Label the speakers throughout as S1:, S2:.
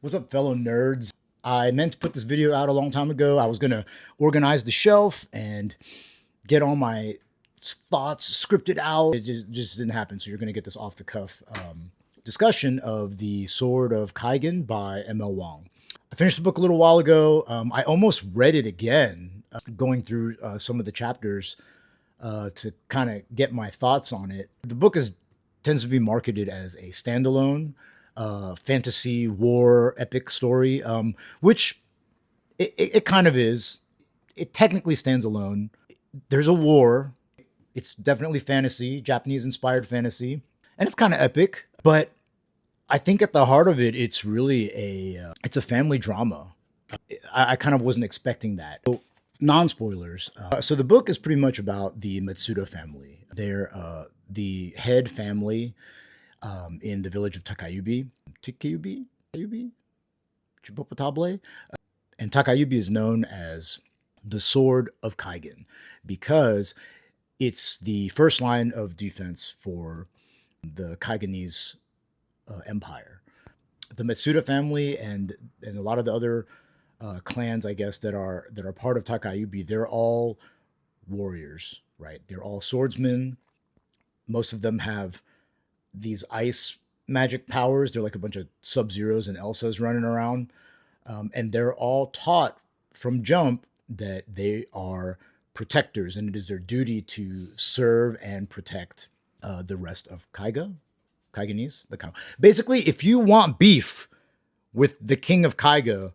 S1: What's up, fellow nerds? I meant to put this video out a long time ago. I was going to organize the shelf and get all my thoughts scripted out. It just didn't happen. So you're going to get this off the cuff discussion of the Sword of Kaigen by M.L. Wong. I finished the book a little while ago. I almost read it again, going through some of the chapters to kind of get my thoughts on it. The book tends to be marketed as a standalone fantasy war epic story, which it kind of is. It technically stands alone. There's a war. It's definitely fantasy, Japanese inspired fantasy, and it's kind of epic. But I think at the heart of it, it's really it's a family drama. I kind of wasn't expecting that. So, non-spoilers. So the book is pretty much about the Matsuda family. They're the head family in the village of Takayubi, Chipopotable. And Takayubi is known as the Sword of Kaigen because it's the first line of defense for the Kaigenese empire. The Matsuda family and a lot of the other clans, I guess, that are part of Takayubi, they're all warriors, right? They're all swordsmen. Most of them have these ice magic powers. They're like a bunch of Sub-Zeros and Elsas running around. And they're all taught from jump that they are protectors, and it is their duty to serve and protect the rest of Kaigenese. Basically, if you want beef with the king of Kaiga,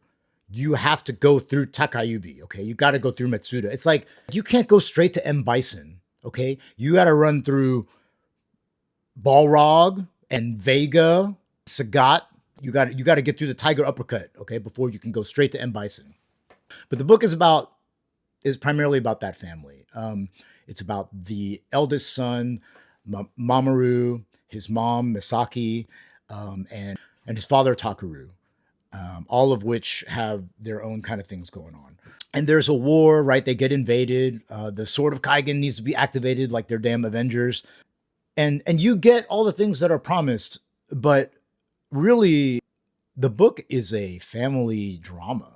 S1: you have to go through Takayubi, okay? You got to go through Matsuda. It's like you can't go straight to M. Bison, okay? You got to run through Balrog and Vega, Sagat. You got to get through the Tiger Uppercut, okay, before you can go straight to M. Bison. But the book is primarily about that family. It's about the eldest son, Mamoru, his mom, Misaki, and his father, Takaru, all of which have their own kind of things going on. And there's a war, right? They get invaded. The Sword of Kaigen needs to be activated like they're damn Avengers. And you get all the things that are promised, but really, the book is a family drama.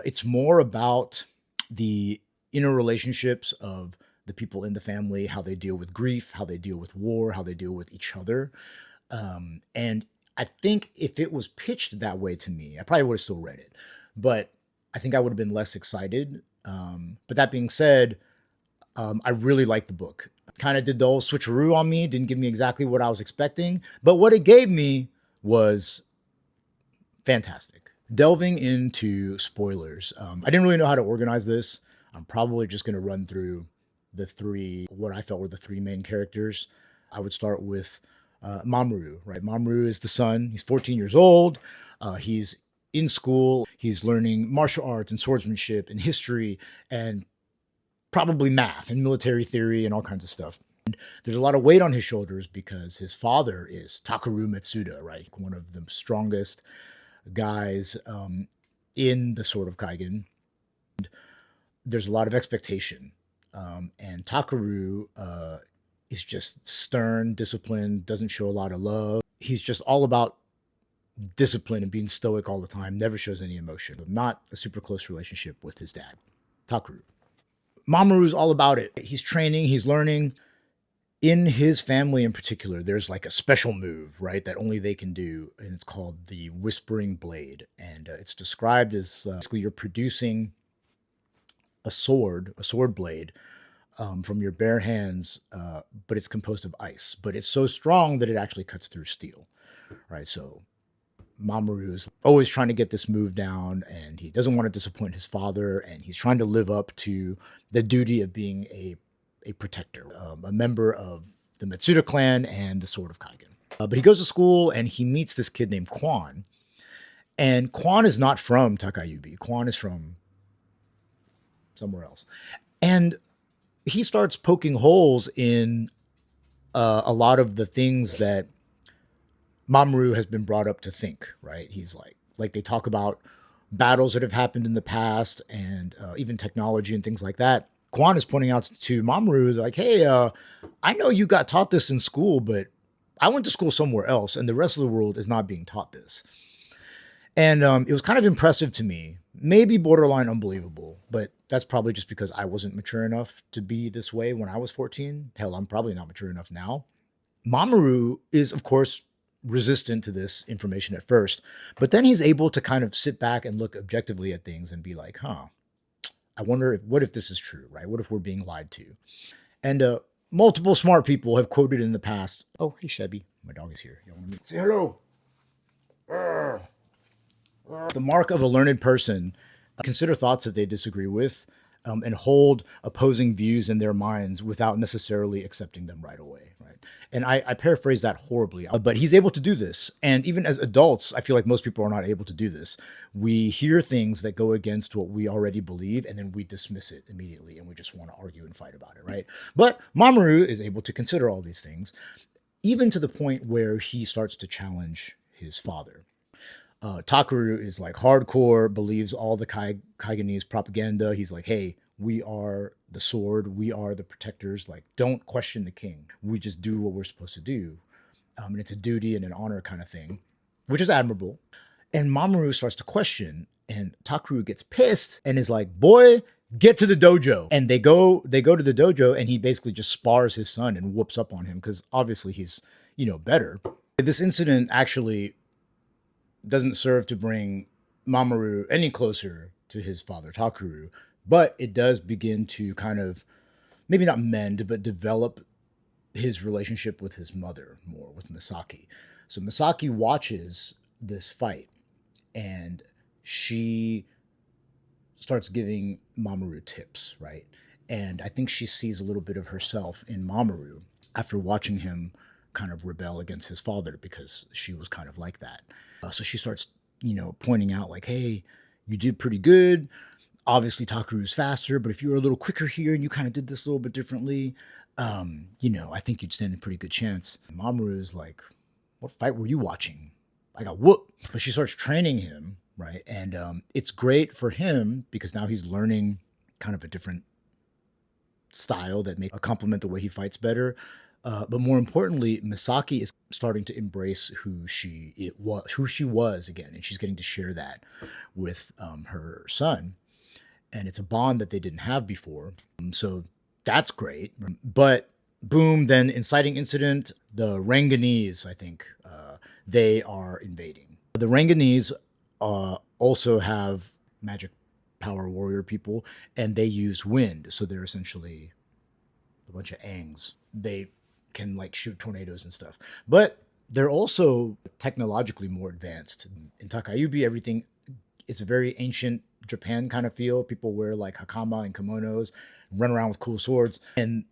S1: It's more about the inner relationships of the people in the family, how they deal with grief, how they deal with war, how they deal with each other. And I think if it was pitched that way to me, I probably would have still read it, but I think I would have been less excited. But that being said, I really liked the book. Kind of did the old switcheroo on me, didn't give me exactly what I was expecting, but what it gave me was fantastic. Delving into spoilers, I didn't really know how to organize this. I'm probably just going to run through what I felt were the three main characters. I would start with Mamoru, right? Mamoru is the son. He's 14 years old. He's in school. He's learning martial arts and swordsmanship and history and probably math and military theory and all kinds of stuff. And there's a lot of weight on his shoulders because his father is Takaru Matsuda, right? One of the strongest guys in the Sword of Kaigen. And there's a lot of expectation. And Takaru is just stern, disciplined, doesn't show a lot of love. He's just all about discipline and being stoic all the time, never shows any emotion. Not a super close relationship with his dad, Takaru. Mamoru's all about it. He's training, he's learning. In his family in particular, there's like a special move, right, that only they can do, and it's called the Whispering Blade. And it's described as basically you're producing a sword blade from your bare hands, but it's composed of ice. But it's so strong that it actually cuts through steel, right? So Mamoru is always trying to get this move down, and he doesn't want to disappoint his father, and he's trying to live up to the duty of being a protector, a member of the Matsuda clan and the Sword of Kaigen. But he goes to school and he meets this kid named Quan. And Quan is not from Takayubi. Quan is from somewhere else. And he starts poking holes in a lot of the things that Mamoru has been brought up to think, right? He's like they talk about battles that have happened in the past and even technology and things like that. Quan is pointing out to Mamoru, like, hey, I know you got taught this in school, but I went to school somewhere else, and the rest of the world is not being taught this. And it was kind of impressive to me, maybe borderline unbelievable, but that's probably just because I wasn't mature enough to be this way when I was 14. Hell, I'm probably not mature enough now. Mamoru is, of course, resistant to this information at first, but then he's able to kind of sit back and look objectively at things and be like, huh, I wonder if, what if this is true, right? What if we're being lied to? And multiple smart people have quoted in the past, oh, hey, Chevy, my dog is here. You want to meet? Say hello. The mark of a learned person, consider thoughts that they disagree with, and hold opposing views in their minds without necessarily accepting them right away. Right. And I paraphrase that horribly, but he's able to do this. And even as adults, I feel like most people are not able to do this. We hear things that go against what we already believe, and then we dismiss it immediately, and we just want to argue and fight about it. Right. But Mamoru is able to consider all these things, even to the point where he starts to challenge his father. Takaru is like hardcore, believes all the Kaigenese propaganda. He's like, hey, we are the sword. We are the protectors. Like, don't question the king. We just do what we're supposed to do. And it's a duty and an honor kind of thing, which is admirable. And Mamoru starts to question, and Takaru gets pissed and is like, boy, get to the dojo. And they go to the dojo, and he basically just spars his son and whoops up on him because obviously he's, better. This incident actually doesn't serve to bring Mamoru any closer to his father Takaru, but it does begin to kind of maybe not mend, but develop his relationship with his mother more, with Misaki. So Misaki watches this fight, and she starts giving Mamoru tips, right? And I think she sees a little bit of herself in Mamoru after watching him kind of rebel against his father because she was kind of like that. So she starts, pointing out like, hey, you did pretty good. Obviously, Takaru's faster, but if you were a little quicker here and you kind of did this a little bit differently, I think you'd stand a pretty good chance. Mamoru is like, what fight were you watching? I got whooped. But she starts training him, right? And it's great for him because now he's learning kind of a different style that may complement the way he fights better. But more importantly, Misaki is starting to embrace who she was again, and she's getting to share that with her son, and it's a bond that they didn't have before. So that's great. But boom, then inciting incident. The Ranganese, I think, they are invading. The Ranganese also have magic power warrior people, and they use wind, so they're essentially a bunch of Angs. They can like shoot tornadoes and stuff. But they're also technologically more advanced. In Takayubi, everything is a very ancient Japan kind of feel. People wear like hakama and kimonos, run around with cool swords. And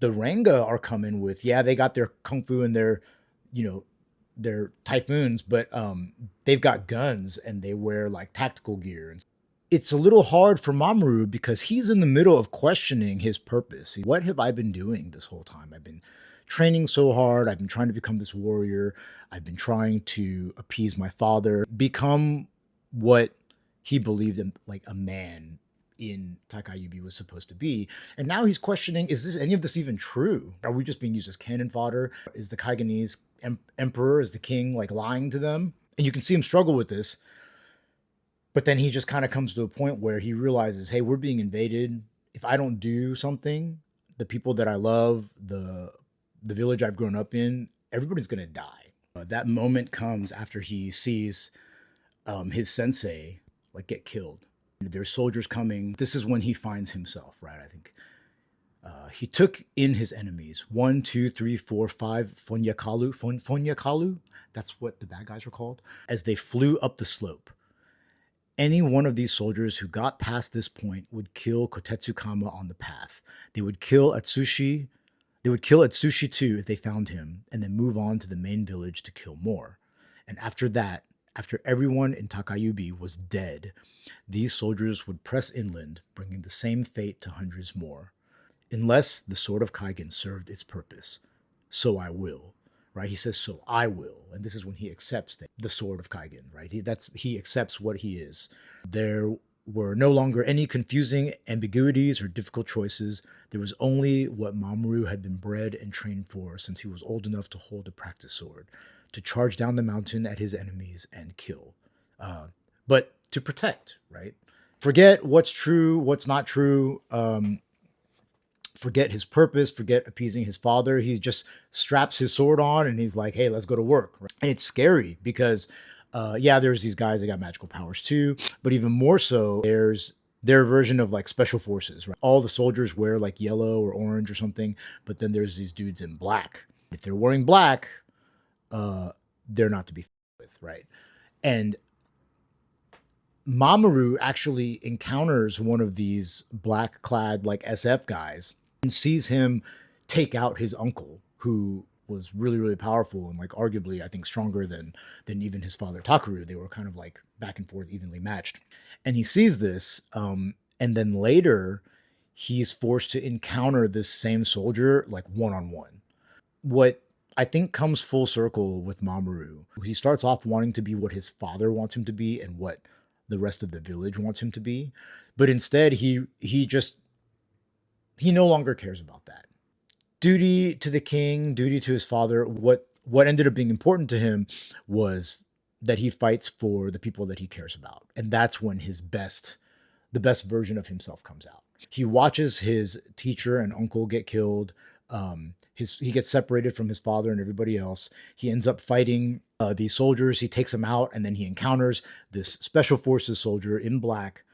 S1: the Ranga are coming with, yeah, they got their kung fu and their, their typhoons, but they've got guns and they wear like tactical gear. And it's a little hard for Mamoru because he's in the middle of questioning his purpose. What have I been doing this whole time? I've been training so hard. I've been trying to become this warrior. I've been trying to appease my father, become what he believed in, like a man in Takayubi was supposed to be. And now he's questioning, is this any of this even true? Are we just being used as cannon fodder? Is the Kaigenese emperor, is the king like lying to them? And you can see him struggle with this. But then he just kind of comes to a point where he realizes, hey, we're being invaded. If I don't do something, the people that I love, the village I've grown up in, everybody's going to die. That moment comes after he sees his sensei like get killed. There's soldiers coming. This is when he finds himself, right? I think he took in his enemies. 1, 2, 3, 4, 5 Fonyakalu. That's what the bad guys were called. As they flew up the slope. Any one of these soldiers who got past this point would kill Kotetsukama on the path. They would kill Atsushi. They would kill Atsushi too if they found him, and then move on to the main village to kill more. And after that, after everyone in Takayubi was dead, these soldiers would press inland, bringing the same fate to hundreds more. Unless the Sword of Kaigen served its purpose. So I will. Right? He says, so I will. And this is when he accepts the Sword of Kaigen, right? He accepts what he is. There were no longer any confusing ambiguities or difficult choices. There was only what Mamoru had been bred and trained for since he was old enough to hold a practice sword, to charge down the mountain at his enemies and kill. but to protect, right? Forget what's true, what's not true. Forget his purpose, forget appeasing his father. He just straps his sword on and he's like, hey, let's go to work. And it's scary because, yeah, there's these guys that got magical powers too, but even more so, there's their version of like special forces, right? All the soldiers wear like yellow or orange or something, but then there's these dudes in black. If they're wearing black, they're not to be with, right? And Mamoru actually encounters one of these black clad like SF guys and sees him take out his uncle, who was really, really powerful and like arguably, I think, stronger than even his father Takaru. They were kind of like back and forth, evenly matched. And he sees this, and then later he's forced to encounter this same soldier like one on one. What I think comes full circle with Mamoru. He starts off wanting to be what his father wants him to be and what the rest of the village wants him to be, but instead he no longer cares about that. Duty to the king, duty to his father. What ended up being important to him was that he fights for the people that he cares about, and that's when the best version of himself comes out. He watches his teacher and uncle get killed. He gets separated from his father and everybody else. He ends up fighting these soldiers. He takes them out, and then he encounters this special forces soldier in black,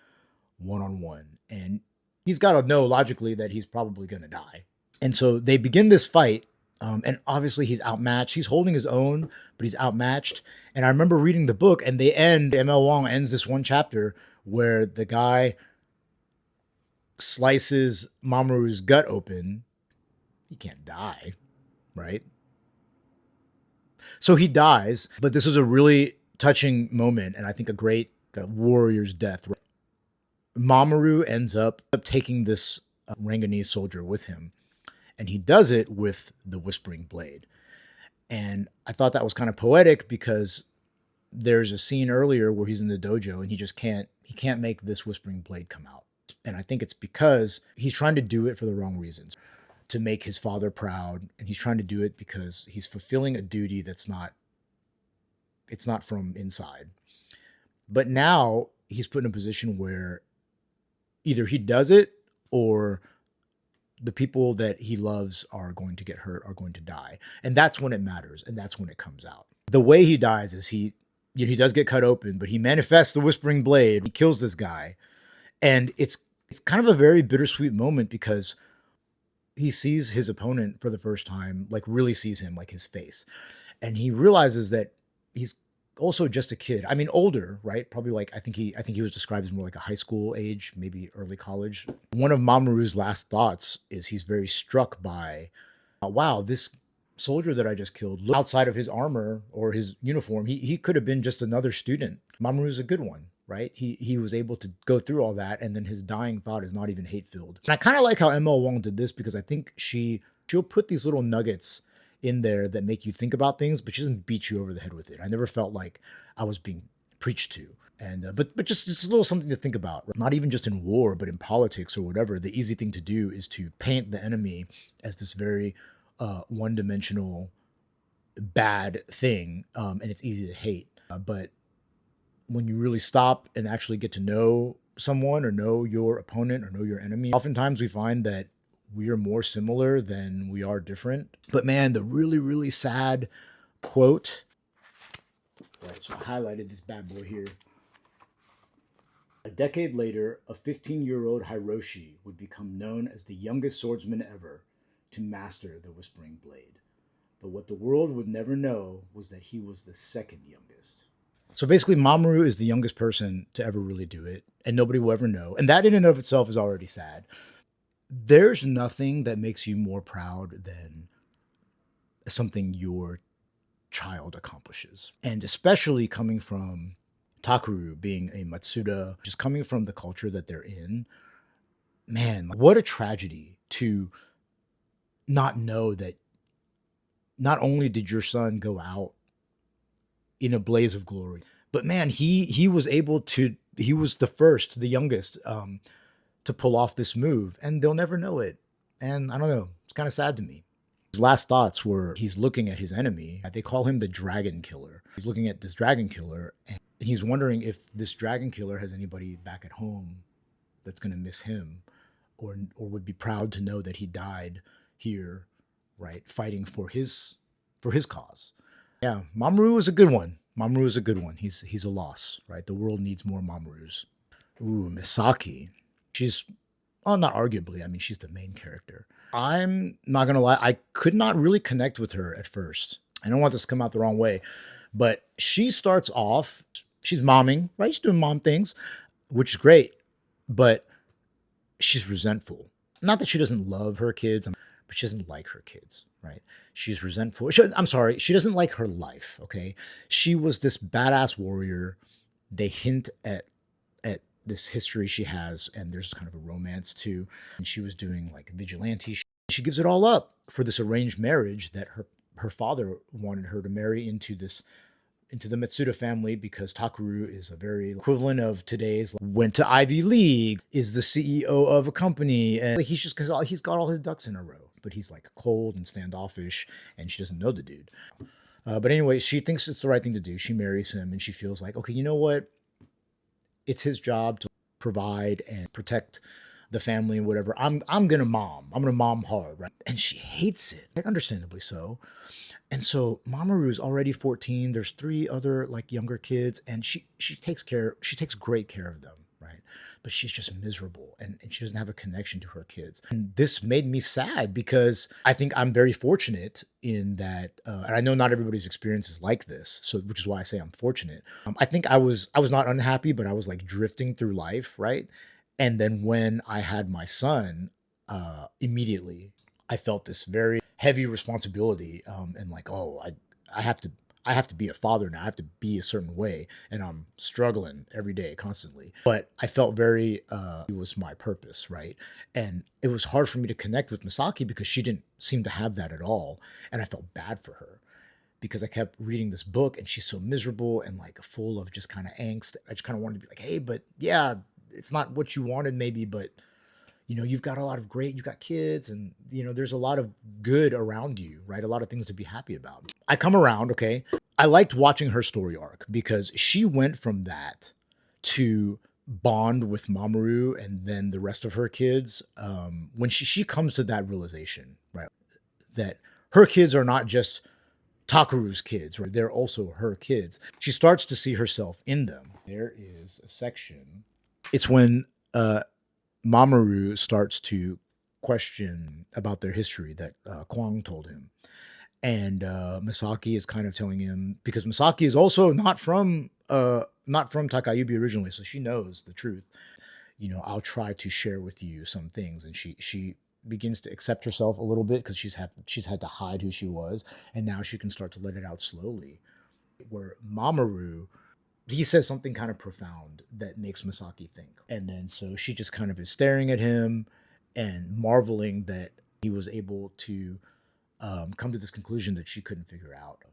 S1: one on one, and he's got to know logically that he's probably going to die. And so they begin this fight, and obviously he's outmatched. He's holding his own, but he's outmatched. And I remember reading the book, and ML Wong ends this one chapter where the guy slices Mamoru's gut open. He can't die, right? So he dies, but this was a really touching moment, and I think a great warrior's death. Mamoru ends up taking this Ranganese soldier with him, and he does it with the Whispering Blade. And I thought that was kind of poetic because there's a scene earlier where he's in the dojo and he can't make this Whispering Blade come out. And I think it's because he's trying to do it for the wrong reasons, to make his father proud, and he's trying to do it because he's fulfilling a duty it's not from inside. But now he's put in a position where either he does it or the people that he loves are going to get hurt, are going to die. And that's when it matters, and that's when it comes out. The way he dies is he does get cut open, but he manifests the Whispering Blade. He kills this guy. And it's kind of a very bittersweet moment because he sees his opponent for the first time, like really sees him, like his face. And he realizes that he's also just a kid. I mean, older, right? Probably like I think he was described as more like a high school age, maybe early college. One of Mamoru's last thoughts is he's very struck by, wow, this soldier that I just killed, outside of his armor or his uniform, he could have been just another student. Mamoru's a good one, right? He was able to go through all that, and then his dying thought is not even hate-filled. And I kind of like how ML Wong did this because I think she'll put these little nuggets in there that make you think about things, but she doesn't beat you over the head with it. I never felt like I was being preached to. And but just a little something to think about. Not even just in war, but in politics or whatever. The easy thing to do is to paint the enemy as this very one-dimensional bad thing, and it's easy to hate. But when you really stop and actually get to know someone or know your opponent or know your enemy, oftentimes we find that we are more similar than we are different. But man, the really, really sad quote. Right, so I highlighted this bad boy here. A decade later, a 15-year-old Hiroshi would become known as the youngest swordsman ever to master the Whispering Blade. But what the world would never know was that he was the second youngest. So basically, Mamoru is the youngest person to ever really do it, and nobody will ever know. And that in and of itself is already sad. There's nothing that makes you more proud than something your child accomplishes. And especially coming from Takaru being a Matsuda, just coming from the culture that they're in, man, what a tragedy to not know that not only did your son go out in a blaze of glory, but man, he was the first, the youngest, to pull off this move, and they'll never know it. And I don't know, it's kind of sad to me. His last thoughts were he's looking at his enemy. They call him the Dragon Killer. He's looking at this Dragon Killer, and and he's wondering if this dragon killer has anybody back at home that's going to miss him, or would be proud to know that he died here, right, fighting for his cause. Yeah, Mamoru is a good one. Mamoru is a good one. He's a loss, right? The world needs more Mamorus. Ooh, Misaki. She's, well, not arguably. I mean, she's the main character. I'm not gonna lie. I could not really connect with her at first. I don't want this to come out the wrong way, but she starts off. She's momming, right? She's doing mom things, which is great, but she's resentful. Not that she doesn't love her kids, but she doesn't like her kids, right? She's resentful. I'm sorry, she doesn't like her life. Okay, she was this badass warrior. They hint at this history she has, and there's kind of a romance too. And she was doing like vigilante. She gives it all up for this arranged marriage that her father wanted her to marry into the Matsuda family, because Takeru is a very equivalent of today's, went to Ivy League, is the CEO of a company, and like, he's just, because he's got all his ducks in a row, but he's like cold and standoffish, and she doesn't know the dude. But anyway, she thinks it's the right thing to do. She marries him, and she feels like, okay, you know what? It's his job to provide and protect the family and whatever. I'm gonna mom. I'm gonna mom hard, right? And she hates it, like, understandably so. And so Mamoru is already 14. There's three other like younger kids, and she takes great care of them, right? But she's just miserable, and she doesn't have a connection to her kids. And this made me sad, because I think I'm very fortunate in that, and I know not everybody's experience is like this, so which is why I say I'm fortunate. I think I was not unhappy, but I was like drifting through life, right? And then when I had my son, immediately I felt this very heavy responsibility, and like, oh, I have to I have to be a father now. I have to be a certain way, and I'm struggling every day, constantly. But I felt very it was my purpose, right? And it was hard for me to connect with Misaki, because she didn't seem to have that at all, and I felt bad for her, because I kept reading this book, and she's so miserable and like full of just kind of angst. I just kind of wanted to be like, hey, but yeah, it's not what you wanted, maybe, but you've got a lot of great, you've got kids, and there's a lot of good around you, right? A lot of things to be happy about. I come around, okay? I liked watching her story arc, because she went from that to bond with Mamoru and then the rest of her kids. When she comes to that realization, right, that her kids are not just Takeru's kids, right? They're also her kids. She starts to see herself in them. There is a section. It's when Mamoru starts to question about their history that Kwang told him. And Misaki is kind of telling him, because Misaki is also not from Takayubi originally, so she knows the truth. I'll try to share with you some things, and she begins to accept herself a little bit, because she's had to hide who she was, and now she can start to let it out slowly. Where Mamoru, he says something kind of profound that makes Misaki think. And then so she just kind of is staring at him and marveling that he was able to come to this conclusion that she couldn't figure out.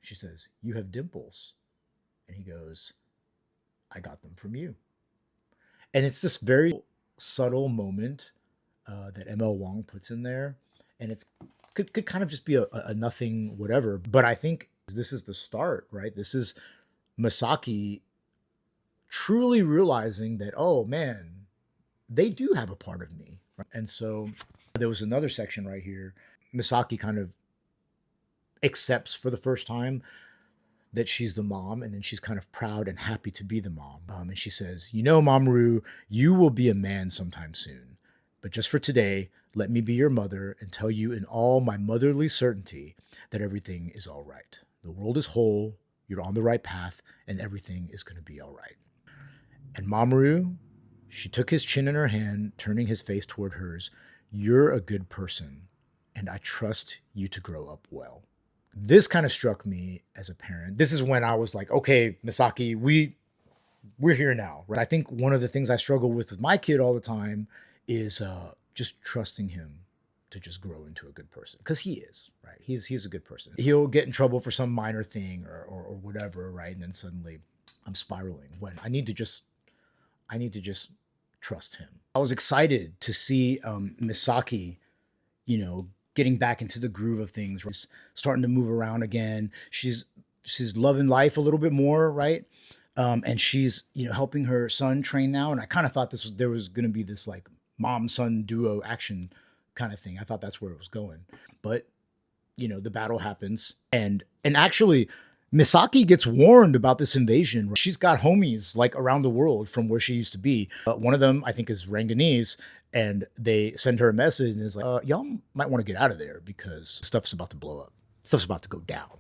S1: She says, "You have dimples." And he goes, "I got them from you." And it's this very subtle moment that ML Wong puts in there. And it's could kind of just be a nothing whatever. But I think this is the start, right? This is Misaki truly realizing that, oh man, they do have a part of me. And so there was another section right here. Misaki kind of accepts for the first time that she's the mom, and then she's kind of proud and happy to be the mom. And she says, Mamoru, you will be a man sometime soon. But just for today, let me be your mother and tell you in all my motherly certainty that everything is all right. The world is whole, you're on the right path, and everything is going to be all right. And Mamoru, she took his chin in her hand, turning his face toward hers. You're a good person, and I trust you to grow up well. This kind of struck me as a parent. This is when I was like, okay, Misaki, we're here now. Right? I think one of the things I struggle with my kid all the time is just trusting him to just grow into a good person, because he is, right? He's a good person. He'll get in trouble for some minor thing or whatever, right? And then suddenly I'm spiraling, when I need to just trust him. I was excited to see Misaki, getting back into the groove of things, right? Starting to move around again. She's loving life a little bit more, right? And she's, helping her son train now. And I kind of thought there was going to be this like mom son duo action kind of thing. I thought that's where it was going, but the battle happens, and actually Misaki gets warned about this invasion. She's got homies like around the world from where she used to be. One of them, I think, is Ranganese, and they send her a message and is like, y'all might want to get out of there because stuff's about to blow up. Stuff's about to go down.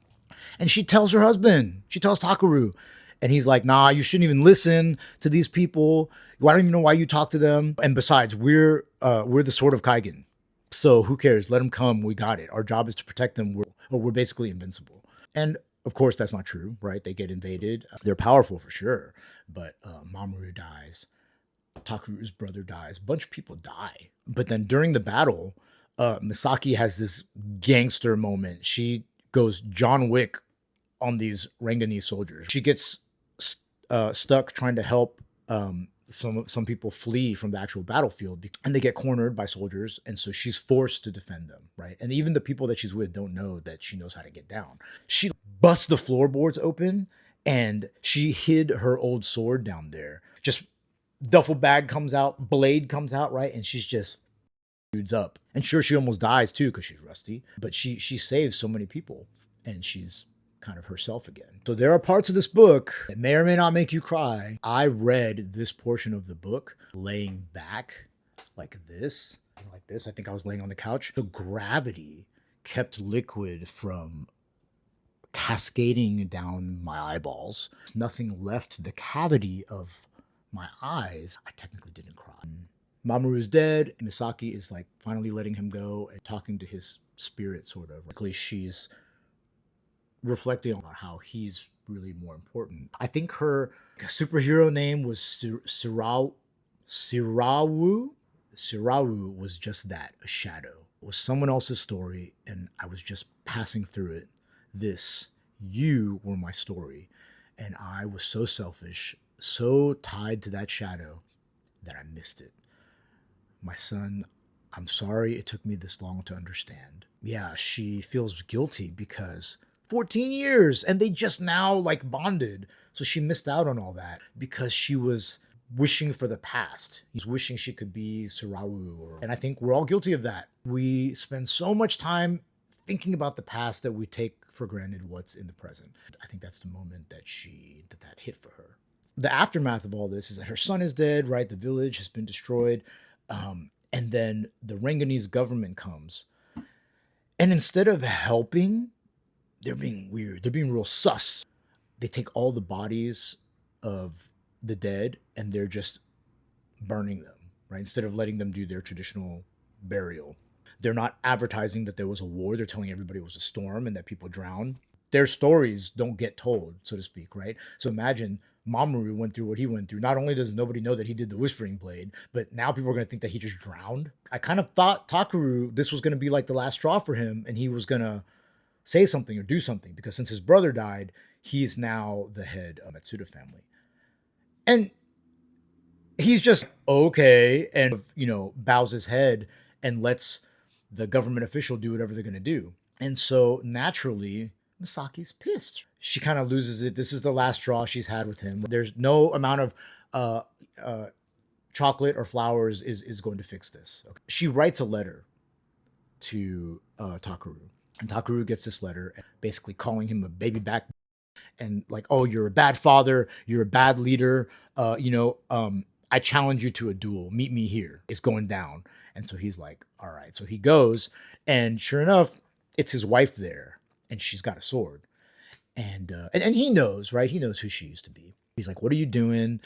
S1: And she tells her husband, she tells Takaru, and he's like, nah, you shouldn't even listen to these people. I don't even know why you talk to them. And besides, we're the Sword of Kaigen. So who cares? Let them come. We got it. Our job is to protect them. We're basically invincible. And of course, that's not true, right? They get invaded. They're powerful for sure. But Mamoru dies. Takuru's brother dies. A bunch of people die. But then during the battle, Misaki has this gangster moment. She goes John Wick on these Ranganese soldiers. She gets stuck trying to help some people flee from the actual battlefield, and they get cornered by soldiers, and so she's forced to defend them, right? And even the people that she's with don't know that she knows how to get down. She busts the floorboards open, and she hid her old sword down there. Just duffel bag comes out, blade comes out, right? And she's just dudes up. And sure, she almost dies too because she's rusty, but she saves so many people, and she's kind of herself again. So there are parts of this book that may or may not make you cry. I read this portion of the book laying back like this. I think I was laying on the couch. The gravity kept liquid from cascading down my eyeballs. Nothing left the cavity of my eyes. I technically didn't cry. Mamoru's dead. Misaki is like finally letting him go and talking to his spirit, sort of. Basically, she's reflecting on how he's really more important. I think her superhero name was Sirawu. Sirawu was just that, a shadow. It was someone else's story, and I was just passing through it. You were my story. And I was so selfish, so tied to that shadow that I missed it. My son, I'm sorry it took me this long to understand. Yeah, she feels guilty because 14 years and they just now like bonded. So she missed out on all that because she was wishing for the past. He's wishing she could be Sirawu. And I think we're all guilty of that. We spend so much time thinking about the past that we take for granted what's in the present. I think that's the moment that that hit for her. The aftermath of all this is that her son is dead, right? The village has been destroyed. And then the Ranganese government comes. And instead of helping, they're being weird. They're being real sus. They take all the bodies of the dead and they're just burning them, right? Instead of letting them do their traditional burial. They're not advertising that there was a war. They're telling everybody it was a storm and that people drowned. Their stories don't get told, so to speak, right? So imagine Mamoru went through what he went through. Not only does nobody know that he did the Whispering Blade, but now people are going to think that he just drowned. I kind of thought Takaru, this was going to be like the last straw for him, and he was going to say something or do something, because since his brother died, he's now the head of Matsuda family. And he's just okay and, bows his head and lets the government official do whatever they're going to do. And so naturally, Misaki's pissed. She kind of loses it. This is the last straw she's had with him. There's no amount of chocolate or flowers is going to fix this. Okay. She writes a letter to Takaru. And Takaru gets this letter basically calling him a baby back and like, oh, you're a bad father. You're a bad leader. I challenge you to a duel. Meet me here. It's going down. And so he's like, all right. So he goes, and sure enough, it's his wife there, and she's got a sword. And he knows, right? He knows who she used to be. He's like, what are you doing?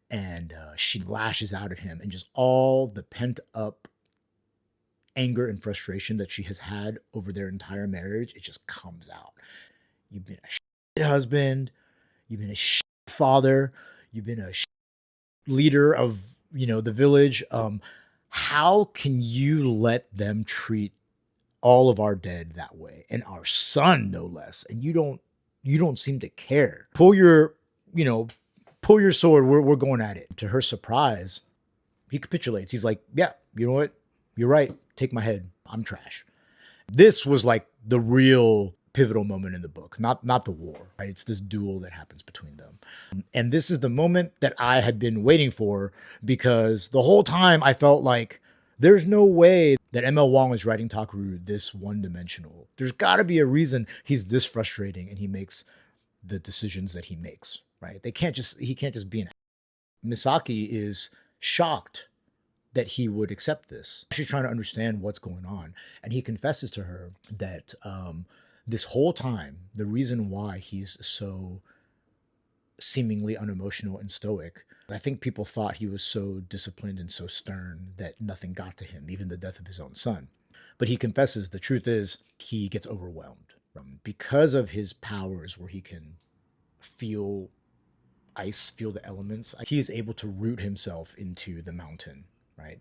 S1: And she lashes out at him, and just all the pent up anger and frustration that she has had over their entire marriage, it just comes out. You've been a shit husband. You've been a shit father. You've been a shit leader of, the village. How can you let them treat all of our dead that way, and our son no less? And you don't seem to care. Pull your sword. We're going at it. To her surprise, he capitulates. He's like, yeah, you know what? You're right. Take my head. I'm trash. This was like the real pivotal moment in the book, not the war, right? It's this duel that happens between them. And this is the moment that I had been waiting for, because the whole time I felt like there's no way that ML Wong is writing Takaru this one-dimensional. There's got to be a reason he's this frustrating and he makes the decisions that he makes, right? He can't just be an. Misaki is shocked that he would accept this. She's trying to understand what's going on. And he confesses to her that this whole time, the reason why he's so seemingly unemotional and stoic, I think people thought he was so disciplined and so stern that nothing got to him, even the death of his own son. But he confesses the truth is he gets overwhelmed because of his powers where he can feel ice, feel the elements. He is able to root himself into the mountain, right?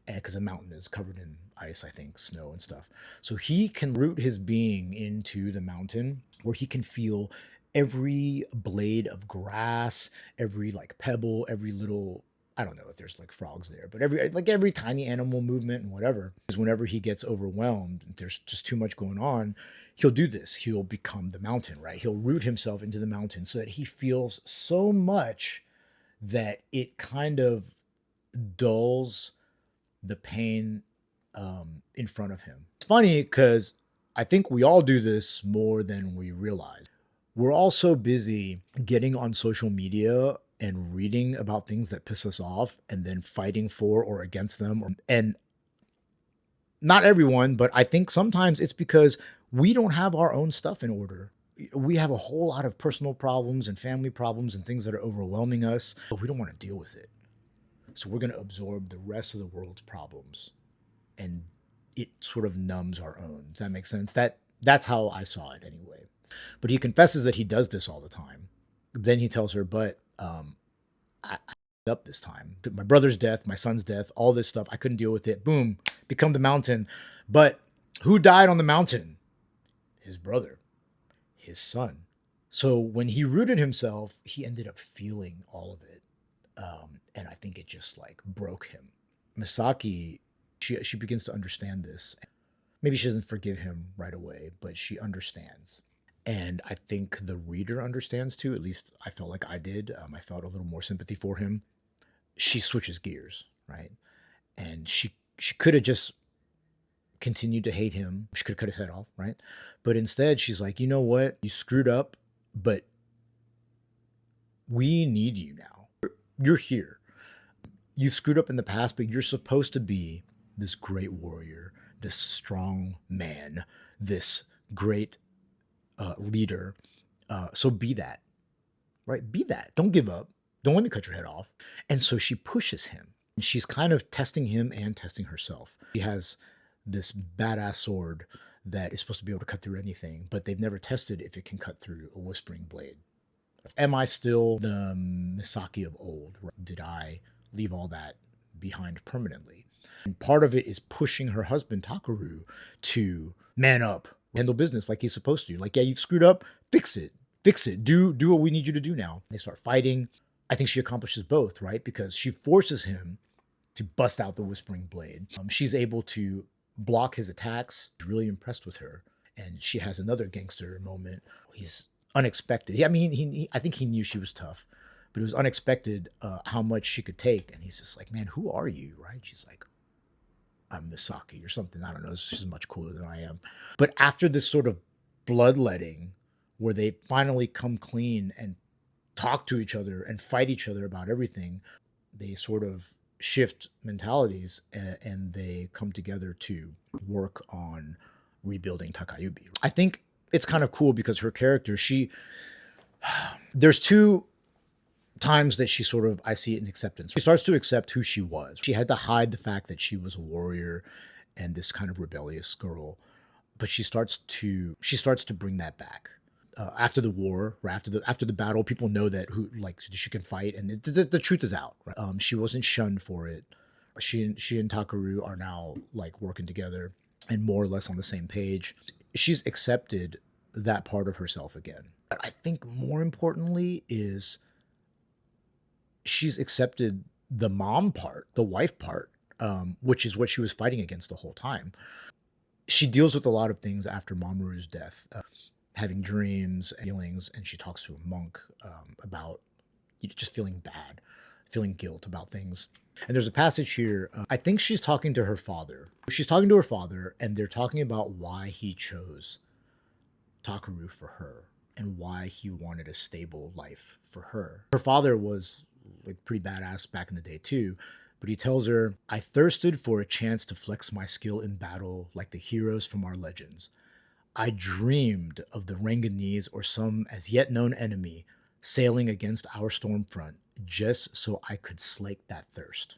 S1: And because the mountain is covered in ice, I think, snow and stuff. So he can root his being into the mountain where he can feel every blade of grass, every like pebble, every little, I don't know if there's like frogs there, but every tiny animal movement and whatever. Because whenever he gets overwhelmed, there's just too much going on, he'll do this. He'll become the mountain, right? He'll root himself into the mountain so that he feels so much that it kind of dulls the pain in front of him. It's funny because I think we all do this more than we realize. We're all so busy getting on social media and reading about things that piss us off and then fighting for or against them. And not everyone, but I think sometimes it's because we don't have our own stuff in order. We have a whole lot of personal problems and family problems and things that are overwhelming us, but we don't want to deal with it. So we're going to absorb the rest of the world's problems, and it sort of numbs our own. Does that make sense? That's how I saw it anyway. But he confesses that he does this all the time. Then he tells her, but I up this time. My brother's death, my son's death, all this stuff, I couldn't deal with it. Boom, become the mountain. But who died on the mountain? His brother, his son. So when he rooted himself, he ended up feeling all of it. And I think it just like broke him. Misaki, she begins to understand this. Maybe she doesn't forgive him right away, but she understands. And I think the reader understands too. At least I felt like I did. I felt a little more sympathy for him. She switches gears, right? And she could have just continued to hate him. She could have cut his head off, right? But instead, she's like, you know what? You screwed up, but we need you now. You're here. You screwed up in the past, but you're supposed to be this great warrior, this strong man, this great leader. So be that, right? Be that. Don't give up. Don't let me cut your head off. And so she pushes him. She's kind of testing him and testing herself. She has this badass sword that is supposed to be able to cut through anything, but they've never tested if it can cut through a whispering blade. Am I still the Misaki of old? Did I leave all that behind permanently? And part of it is pushing her husband, Takaru, to man up, handle business like he's supposed to. Like, yeah, you've screwed up, fix it, do what we need you to do now. They start fighting. I think she accomplishes both, right? Because she forces him to bust out the whispering blade. She's able to block his attacks. He's really impressed with her. And she has another gangster moment. He's unexpected. I mean, I think he knew she was tough, but it was unexpected how much she could take. And he's just like, man, who are you, right? She's like, I'm Misaki or something. I don't know. She's much cooler than I am. But after this sort of bloodletting where they finally come clean and talk to each other and fight each other about everything, they sort of shift mentalities and they come together to work on rebuilding Takayubi. I think it's kind of cool because her character, there's two times that she sort of, I see it in acceptance. She starts to accept who she was. She had to hide the fact that she was a warrior and this kind of rebellious girl, but she starts to bring that back. After the war, or after the battle, people know that she can fight, and the truth is out. Right? She wasn't shunned for it. She and Takaru are now like working together and more or less on the same page. She's accepted that part of herself again. But I think more importantly is she's accepted the mom part, the wife part, which is what she was fighting against the whole time. She deals with a lot of things after Mamoru's death. having dreams and feelings, and she talks to a monk about just feeling bad, feeling guilt about things. And there's a passage here. I think she's talking to her father. She's talking to her father, and they're talking about why he chose Takaru for her and why he wanted a stable life for her. Her father was like pretty badass back in the day too, but he tells her, I thirsted for a chance to flex my skill in battle like the heroes from our legends. I dreamed of the Ranganese or some as yet known enemy sailing against our storm front just so I could slake that thirst.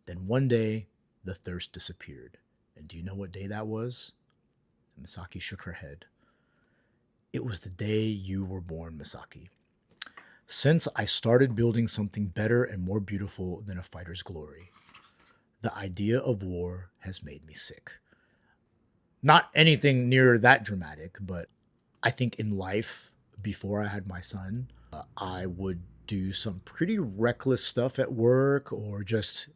S1: Then one day, the thirst disappeared. And do you know what day that was? Misaki shook her head. It was the day you were born, Misaki. Since I started building something better and more beautiful than a fighter's glory, the idea of war has made me sick. Not anything near that dramatic, but I think in life, before I had my son, I would do some pretty reckless stuff at work or just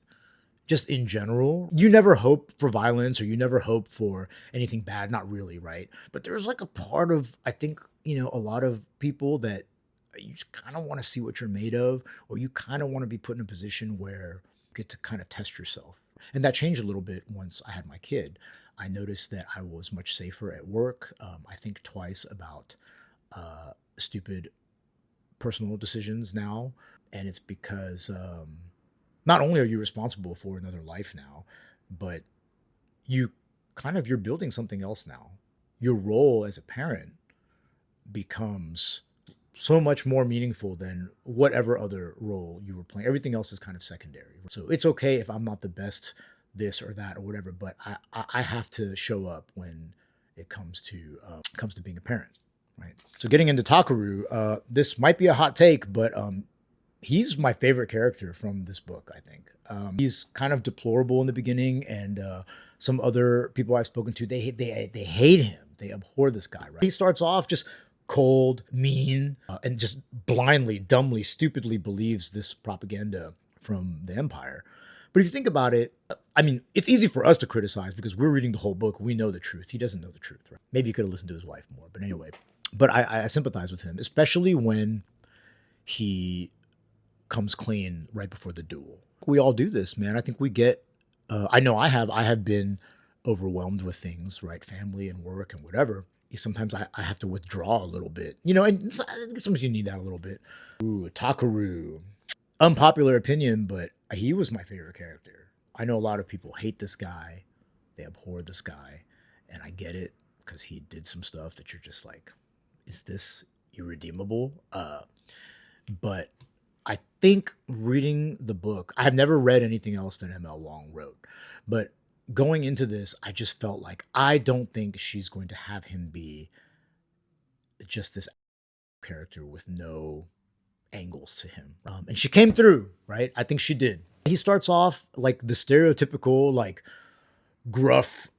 S1: in general. You never hope for violence or you never hope for anything bad. Not really, right? But there's like a part of, I think, a lot of people that you just kind of want to see what you're made of, or you kind of want to be put in a position where you get to kind of test yourself. And that changed a little bit once I had my kid. I noticed that I was much safer at work. I think twice about stupid personal decisions now. And it's because not only are you responsible for another life now, but you're building something else now. Your role as a parent becomes so much more meaningful than whatever other role you were playing. Everything else is kind of secondary. So it's okay if I'm not the best this or that or whatever, but I have to show up when it comes to being a parent, right? So getting into Takaru, this might be a hot take, but he's my favorite character from this book, I think. He's kind of deplorable in the beginning, and some other people I've spoken to, they hate him. They abhor this guy, right? He starts off just cold, mean, and just blindly, dumbly, stupidly believes this propaganda from the Empire. But if you think about it, I mean, it's easy for us to criticize because we're reading the whole book. We know the truth. He doesn't know the truth, right? Maybe he could have listened to his wife more, but anyway. But I sympathize with him, especially when he comes clean right before the duel. We all do this, man. I think we get, I know I have been overwhelmed with things, right? Family and work and whatever. Sometimes I have to withdraw a little bit, and sometimes you need that a little bit. Ooh, Takaru. Unpopular opinion, but he was my favorite character. I know a lot of people hate this guy. They abhor this guy. And I get it because he did some stuff that you're just like, is this irredeemable? But I think reading the book, I have never read anything else that ML Long wrote, but going into this, I just felt like I don't think she's going to have him be just this character with no angles to him. And she came through, right? I think she did. He starts off like the stereotypical, like gruff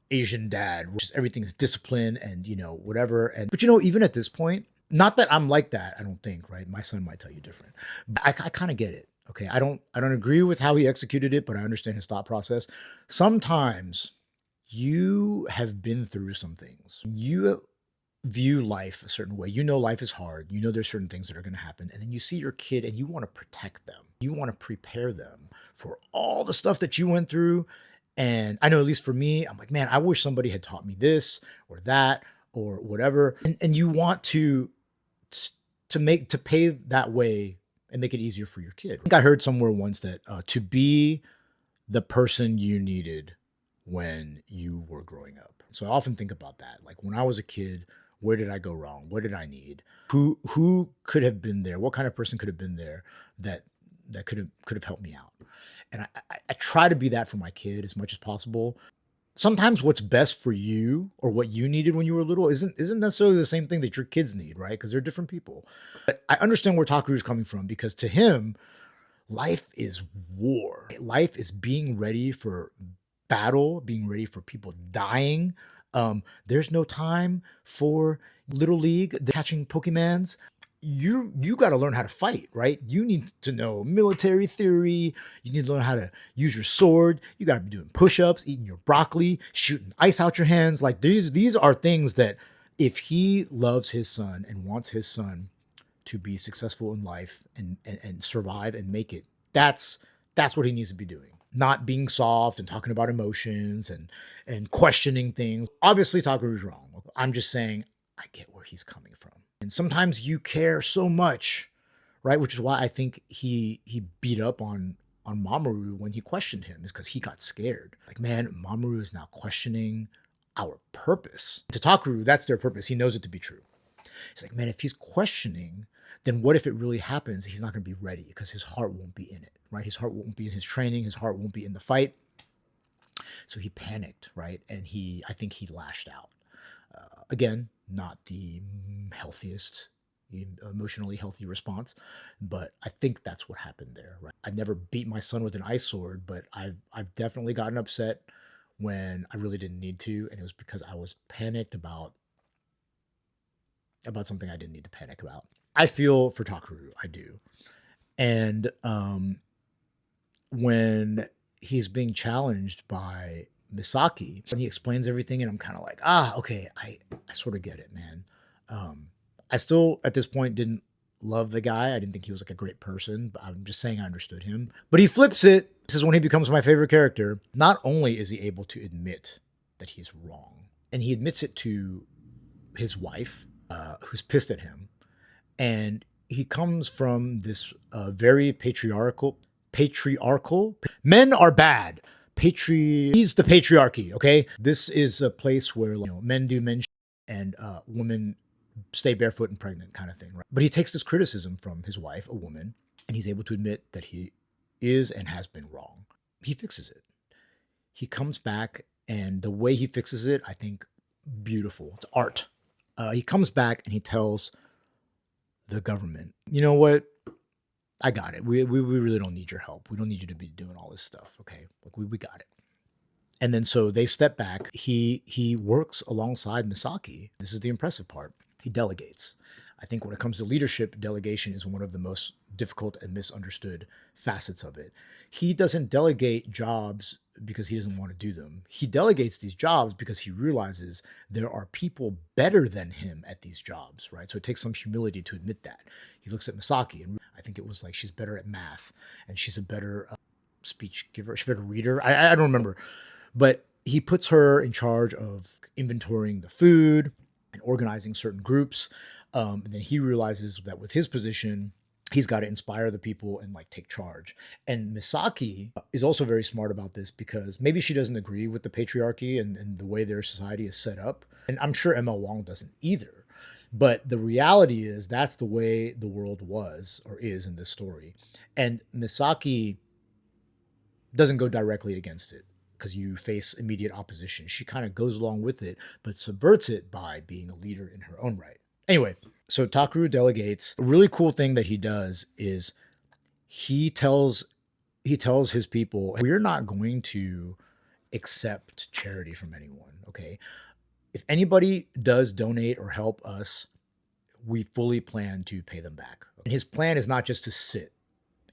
S1: Asian dad, which is everything is discipline and, whatever. But even at this point, not that I'm like that, I don't think, right? My son might tell you different. But I kind of get it. Okay. I don't agree with how he executed it, but I understand his thought process. Sometimes you have been through some things. You view life a certain way. Life is hard. There's certain things that are going to happen. And then you see your kid and you want to protect them. You want to prepare them for all the stuff that you went through. And I know, at least for me, I'm like, man, I wish somebody had taught me this or that or whatever. And you want to pave that way and make it easier for your kid. I think I heard somewhere once that to be the person you needed when you were growing up. So I often think about that. Like when I was a kid, where did I go wrong? What did I need? Who could have been there? What kind of person could have been there that could have helped me out? And I try to be that for my kid as much as possible. Sometimes what's best for you or what you needed when you were little isn't necessarily the same thing that your kids need, right? Because they're different people. But I understand where Takaru is coming from, because to him, life is war. Life is being ready for battle, being ready for people dying. There's no time for Little League, catching Pokemons. You got to learn how to fight, right? You need to know military theory. You need to learn how to use your sword. You got to be doing push-ups, eating your broccoli, shooting ice out your hands. Like these are things that if he loves his son and wants his son to be successful in life and survive and make it, that's what he needs to be doing. Not being soft and talking about emotions and questioning things. Obviously, Takeru's wrong. I'm just saying I get where he's coming from. And sometimes you care so much, right? Which is why I think he beat up on Mamoru when he questioned him, is because he got scared. Like, man, Mamoru is now questioning our purpose. To Takeru, that's their purpose. He knows it to be true. He's like, man, if he's questioning, then what if it really happens? He's not going to be ready because his heart won't be in it, right? His heart won't be in his training. His heart won't be in the fight. So he panicked, right? And I think he lashed out. Again, not the healthiest, emotionally healthy response, but I think that's what happened there, right? I never beat my son with an ice sword, but I've definitely gotten upset when I really didn't need to, and it was because I was panicked about something I didn't need to panic about. I feel for Takeru, I do. And when he's being challenged by Misaki, when he explains everything, and I'm kind of like, okay, I sort of get it, man. I still, at this point, didn't love the guy. I didn't think he was like a great person, but I'm just saying I understood him. But he flips it. This is when he becomes my favorite character. Not only is he able to admit that he's wrong, and he admits it to his wife, who's pissed at him. And he comes from this very patriarchal. Men are bad. He's the patriarchy, okay? This is a place where, you know, men do men shit and women stay barefoot and pregnant kind of thing, right? But he takes this criticism from his wife, a woman, and he's able to admit that he is and has been wrong. He fixes it. He comes back, and the way he fixes it, I think, beautiful. It's art. He comes back and he tells the government, you know what? I got it. We really don't need your help. We don't need you to be doing all this stuff. Okay. Like we got it. And then so they step back. He works alongside Misaki. This is the impressive part. He delegates. I think when it comes to leadership, delegation is one of the most difficult and misunderstood facets of it. He doesn't delegate jobs because he doesn't want to do them. He delegates these jobs because he realizes there are people better than him at these jobs, right? So it takes some humility to admit that. He looks at Misaki, and I think it was like she's better at math and she's a better speech giver, she's a better reader. I don't remember. But he puts her in charge of inventorying the food and organizing certain groups. And then he realizes that with his position, he's got to inspire the people and like take charge. And Misaki is also very smart about this because maybe she doesn't agree with the patriarchy and the way their society is set up. And I'm sure ML Wong doesn't either. But the reality is that's the way the world was or is in this story. And Misaki doesn't go directly against it because you face immediate opposition. She kind of goes along with it, but subverts it by being a leader in her own right. Anyway, so Takeru delegates. A really cool thing that he does is he tells his people, we're not going to accept charity from anyone, okay? If anybody does donate or help us, we fully plan to pay them back. And his plan is not just to sit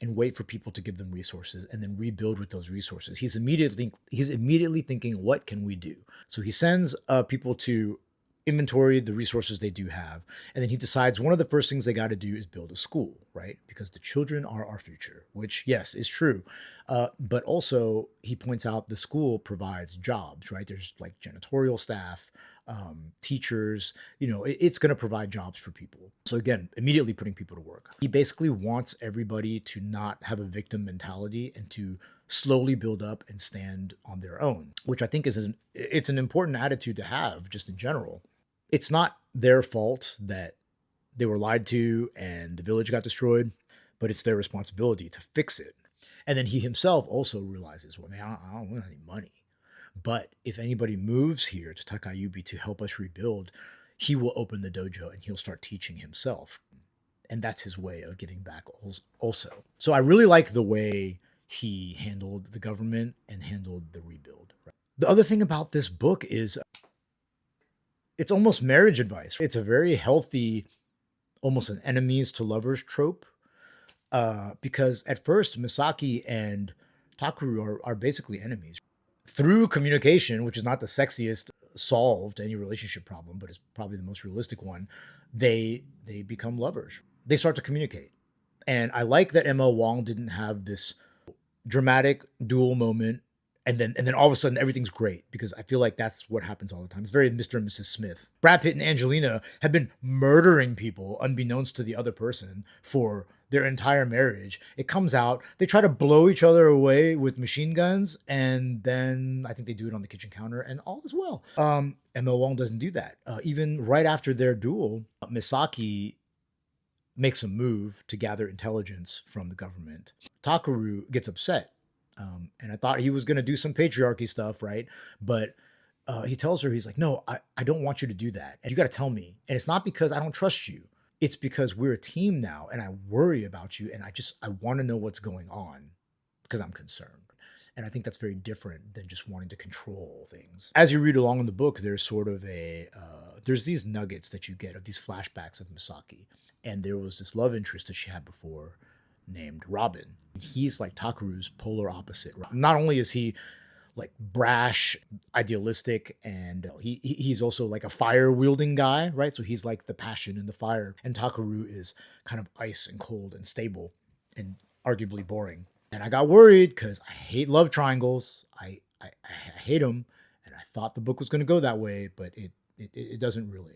S1: and wait for people to give them resources and then rebuild with those resources. He's immediately thinking, what can we do? So he sends people to inventory the resources they do have, and then he decides one of the first things they got to do is build a school, right? Because the children are our future, which, yes, is true. But also he points out the school provides jobs, right? There's like janitorial staff, teachers, you know, it's going to provide jobs for people. So again, immediately putting people to work. He basically wants everybody to not have a victim mentality and to slowly build up and stand on their own, which I think it's an important attitude to have just in general. It's not their fault that they were lied to and the village got destroyed, but it's their responsibility to fix it. And then he himself also realizes, well, man, I don't want any money. But if anybody moves here to Takayubi to help us rebuild, he will open the dojo and he'll start teaching himself. And that's his way of giving back also. So I really like the way he handled the government and handled the rebuild. The other thing about this book is it's almost marriage advice. It's a very healthy, almost an enemies to lovers trope. Because at first, Misaki and Takeru are basically enemies. Through communication, which is not the sexiest solved any relationship problem, but it's probably the most realistic one. They become lovers. They start to communicate. And I like that ML Wong didn't have this dramatic dual moment and then all of a sudden everything's great, because I feel like that's what happens all the time. It's very Mr. and Mrs. Smith. Brad Pitt and Angelina have been murdering people unbeknownst to the other person for their entire marriage. It comes out, they try to blow each other away with machine guns, and then I think they do it on the kitchen counter, and all is well. ML Wong doesn't do that. Even right after their duel, Misaki makes a move to gather intelligence from the government. Takaru gets upset. And I thought he was going to do some patriarchy stuff, right? But he tells her, he's like, no, I don't want you to do that. And you got to tell me. And it's not because I don't trust you. It's because we're a team now and I worry about you. And I want to know what's going on because I'm concerned. And I think that's very different than just wanting to control things. As you read along in the book, there's sort of there's these nuggets that you get of these flashbacks of Misaki. And there was this love interest that she had before named Robin. He's like Takaru's polar opposite. Not only is he like brash, idealistic, and he's also like a fire wielding guy, right? So he's like the passion and the fire. And Takaru is kind of ice and cold and stable and arguably boring. And I got worried because I hate love triangles. I hate them. And I thought the book was going to go that way, but it doesn't really.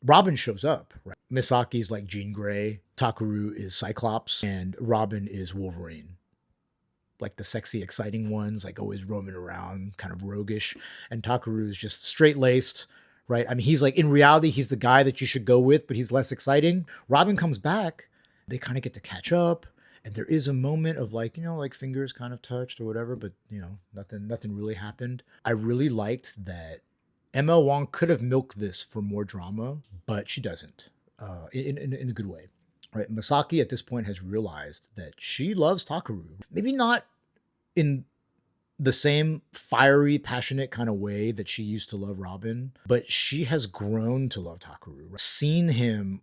S1: Robin shows up, right? Misaki's like Jean Grey, Takaru is Cyclops, and Robin is Wolverine. Like the sexy, exciting ones, like always roaming around, kind of roguish. And Takaru is just straight-laced, right? I mean, he's like, in reality, he's the guy that you should go with, but he's less exciting. Robin comes back, they kind of get to catch up, and there is a moment of like, like fingers kind of touched or whatever, but nothing really happened. I really liked that ML Wong could have milked this for more drama, but she doesn't, in a good way. Right? Misaki at this point has realized that she loves Takaru. Maybe not in the same fiery, passionate kind of way that she used to love Robin, but she has grown to love Takaru, seen him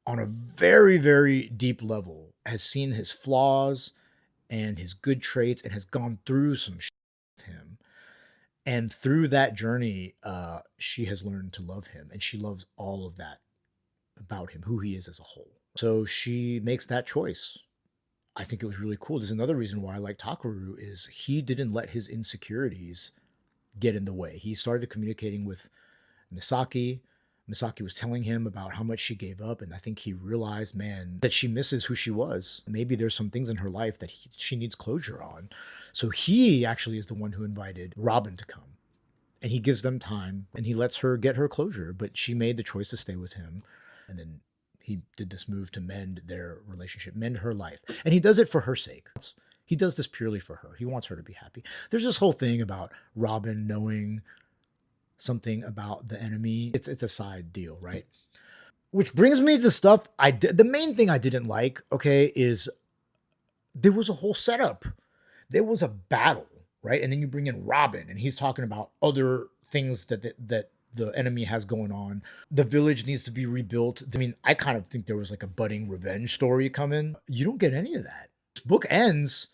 S1: on a very, very deep level, has seen his flaws and his good traits, and has gone through some shit with him. And through that journey, she has learned to love him, and she loves all of that about him, who he is as a whole. So she makes that choice. I think it was really cool. There's another reason why I like Takaru is he didn't let his insecurities get in the way. He started communicating with Misaki. Misaki was telling him about how much she gave up, and I think he realized, man, that she misses who she was. Maybe there's some things in her life that she needs closure on. So he actually is the one who invited Robin to come. And he gives them time, and he lets her get her closure, but she made the choice to stay with him. And then he did this move to mend their relationship, mend her life. And he does it for her sake. He does this purely for her. He wants her to be happy. There's this whole thing about Robin knowing something about the enemy. It's a side deal, right? Which brings me to the stuff the main thing I didn't like, okay, is there was a whole setup. There was a battle, right? And then you bring in Robin, and he's talking about other things that the enemy has going on. The village needs to be rebuilt. I mean, I kind of think there was like a budding revenge story coming. You don't get any of that. This book ends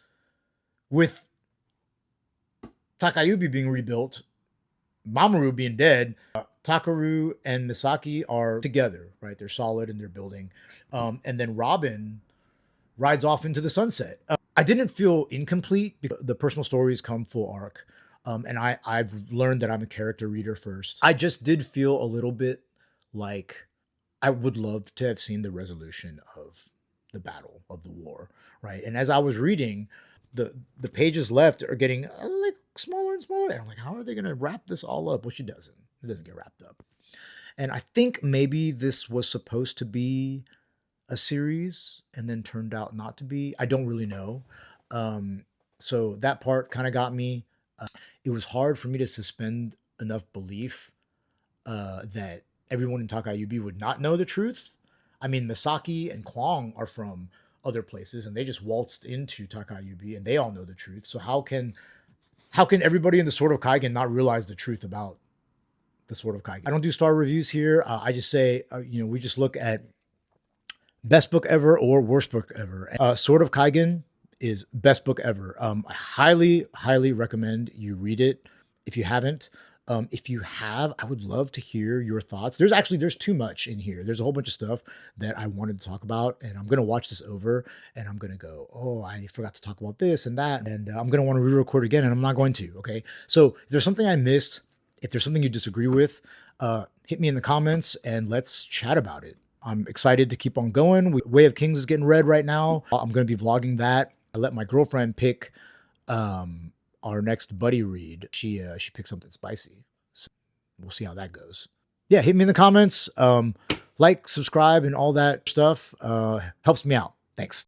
S1: with Takayubi being rebuilt, Mamoru being dead, Takaru and Misaki are together, right? They're solid and they're building. And then Robin rides off into the sunset. I didn't feel incomplete because the personal stories come full arc. And I've learned that I'm a character reader first. I just did feel a little bit like I would love to have seen the resolution of the battle, of the war, right? And as I was reading, the pages left are getting like smaller and smaller. And I'm like, how are they going to wrap this all up? Well, she doesn't. It doesn't get wrapped up. And I think maybe this was supposed to be a series and then turned out not to be. I don't really know. So that part kind of got me. It was hard for me to suspend enough belief that everyone in Takayubi would not know the truth. I mean, Misaki and Kwong are from other places, and they just waltzed into Takayubi, and they all know the truth. So how can everybody in the Sword of Kaigen not realize the truth about the Sword of Kaigen? I don't do star reviews here. I just say, we just look at best book ever or worst book ever. Sword of Kaigen is best book ever. I highly, highly recommend you read it if you haven't. If you have, I would love to hear your thoughts. There's too much in here. There's a whole bunch of stuff that I wanted to talk about, and I'm gonna watch this over, and I'm gonna go, oh, I forgot to talk about this and that, and I'm gonna want to re-record again, and I'm not going to. Okay, so if there's something I missed, if there's something you disagree with, hit me in the comments and let's chat about it. I'm excited to keep on going. Way of Kings is getting read right now. I'm gonna be vlogging that. I let my girlfriend pick our next buddy read. She picked something spicy, so we'll see how that goes. Yeah, hit me in the comments. Like, subscribe, and all that stuff helps me out. Thanks.